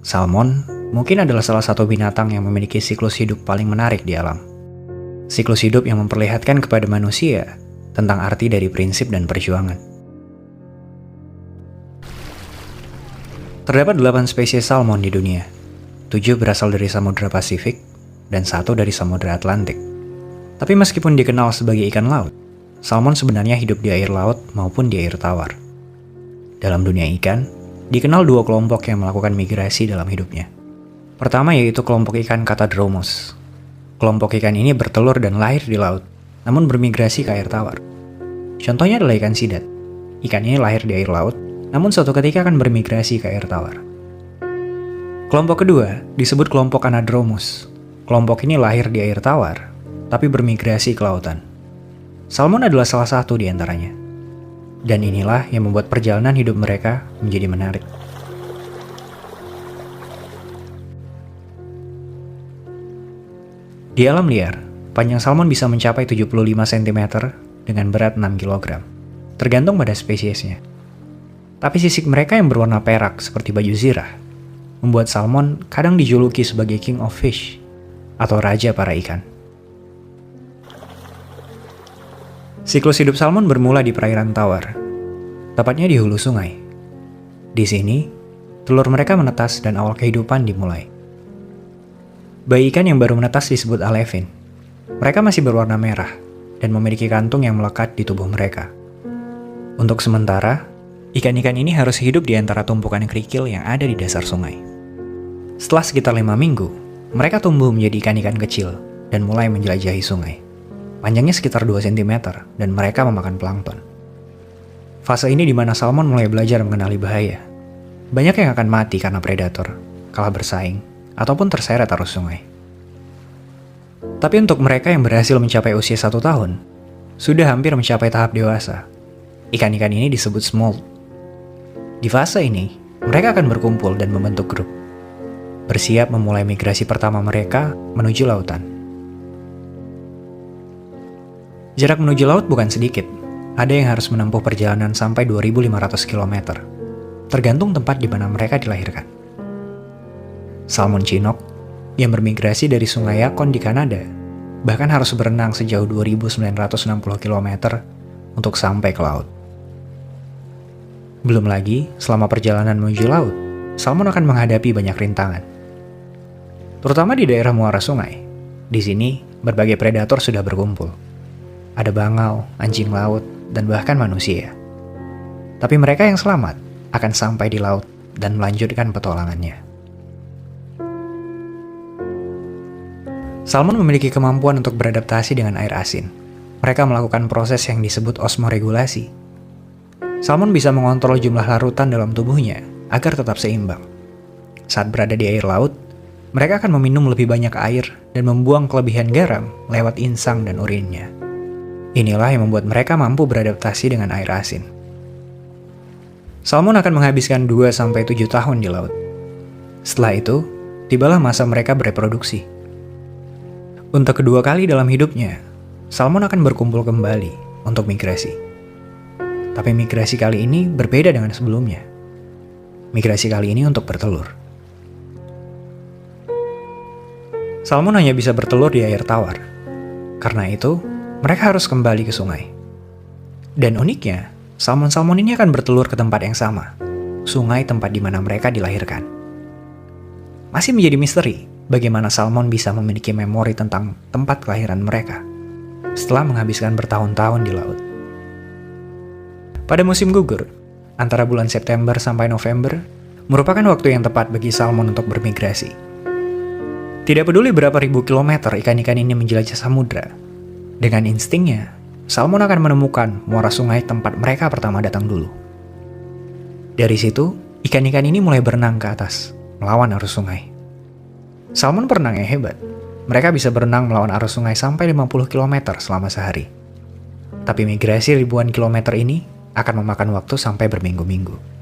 Salmon mungkin adalah salah satu binatang yang memiliki siklus hidup paling menarik di alam. Siklus hidup yang memperlihatkan kepada manusia tentang arti dari prinsip dan perjuangan. Terdapat 8 spesies salmon di dunia. 7 berasal dari Samudra Pasifik dan 1 dari Samudra Atlantik. Tapi meskipun dikenal sebagai ikan laut, salmon sebenarnya hidup di air laut maupun di air tawar. Dalam dunia ikan, dikenal 2 kelompok yang melakukan migrasi dalam hidupnya. Pertama yaitu kelompok ikan Catadromos. Kelompok ikan ini bertelur dan lahir di laut, namun bermigrasi ke air tawar. Contohnya adalah ikan sidat. Ikan ini lahir di air laut, namun suatu ketika akan bermigrasi ke air tawar. Kelompok kedua disebut kelompok Anadromos. Kelompok ini lahir di air tawar, tapi bermigrasi ke lautan. Salmon adalah salah satu di antaranya. Dan inilah yang membuat perjalanan hidup mereka menjadi menarik. Di alam liar, panjang salmon bisa mencapai 75 cm dengan berat 6 kg, tergantung pada spesiesnya. Tapi sisik mereka yang berwarna perak seperti baju zirah, membuat salmon kadang dijuluki sebagai king of fish, atau raja para ikan. Siklus hidup salmon bermula di perairan tawar, tepatnya di hulu sungai. Di sini, telur mereka menetas dan awal kehidupan dimulai. Bayi ikan yang baru menetas disebut alevin. Mereka masih berwarna merah dan memiliki kantung yang melekat di tubuh mereka. Untuk sementara, ikan-ikan ini harus hidup di antara tumpukan kerikil yang ada di dasar sungai. Setelah sekitar 5 minggu, mereka tumbuh menjadi ikan-ikan kecil dan mulai menjelajahi sungai. Panjangnya sekitar 2 cm dan mereka memakan plankton. Fase ini di mana salmon mulai belajar mengenali bahaya. Banyak yang akan mati karena predator, kalah bersaing, ataupun terseret arus sungai. Tapi untuk mereka yang berhasil mencapai usia 1 tahun, sudah hampir mencapai tahap dewasa. Ikan-ikan ini disebut smolt. Di fase ini, mereka akan berkumpul dan membentuk grup, bersiap memulai migrasi pertama mereka menuju lautan. Jarak menuju laut bukan sedikit. Ada yang harus menempuh perjalanan sampai 2.500 km, tergantung tempat di mana mereka dilahirkan. Salmon Chinook yang bermigrasi dari Sungai Yukon di Kanada bahkan harus berenang sejauh 2.960 km untuk sampai ke laut. Belum lagi, selama perjalanan menuju laut, salmon akan menghadapi banyak rintangan. Terutama di daerah muara sungai. Di sini, berbagai predator sudah berkumpul. Ada bangau, anjing laut, dan bahkan manusia. Tapi mereka yang selamat akan sampai di laut dan melanjutkan petualangannya. Salmon memiliki kemampuan untuk beradaptasi dengan air asin. Mereka melakukan proses yang disebut osmoregulasi. Salmon bisa mengontrol jumlah larutan dalam tubuhnya agar tetap seimbang. Saat berada di air laut, mereka akan meminum lebih banyak air dan membuang kelebihan garam lewat insang dan urinnya. Inilah yang membuat mereka mampu beradaptasi dengan air asin. Salmon akan menghabiskan 2-7 tahun di laut. Setelah itu, tibalah masa mereka bereproduksi. Untuk kedua kali dalam hidupnya, salmon akan berkumpul kembali untuk migrasi. Tapi migrasi kali ini berbeda dengan sebelumnya. Migrasi kali ini untuk bertelur. Salmon hanya bisa bertelur di air tawar. Karena itu, mereka harus kembali ke sungai. Dan uniknya, salmon-salmon ini akan bertelur ke tempat yang sama, sungai tempat di mana mereka dilahirkan. Masih menjadi misteri bagaimana salmon bisa memiliki memori tentang tempat kelahiran mereka setelah menghabiskan bertahun-tahun di laut. Pada musim gugur, antara bulan September sampai November, merupakan waktu yang tepat bagi salmon untuk bermigrasi. Tidak peduli berapa ribu kilometer ikan-ikan ini menjelajah samudra, dengan instingnya, salmon akan menemukan muara sungai tempat mereka pertama datang dulu. Dari situ, ikan-ikan ini mulai berenang ke atas, melawan arus sungai. Salmon berenang yang hebat. Mereka bisa berenang melawan arus sungai sampai 50 km selama sehari. Tapi migrasi ribuan kilometer ini akan memakan waktu sampai berminggu-minggu.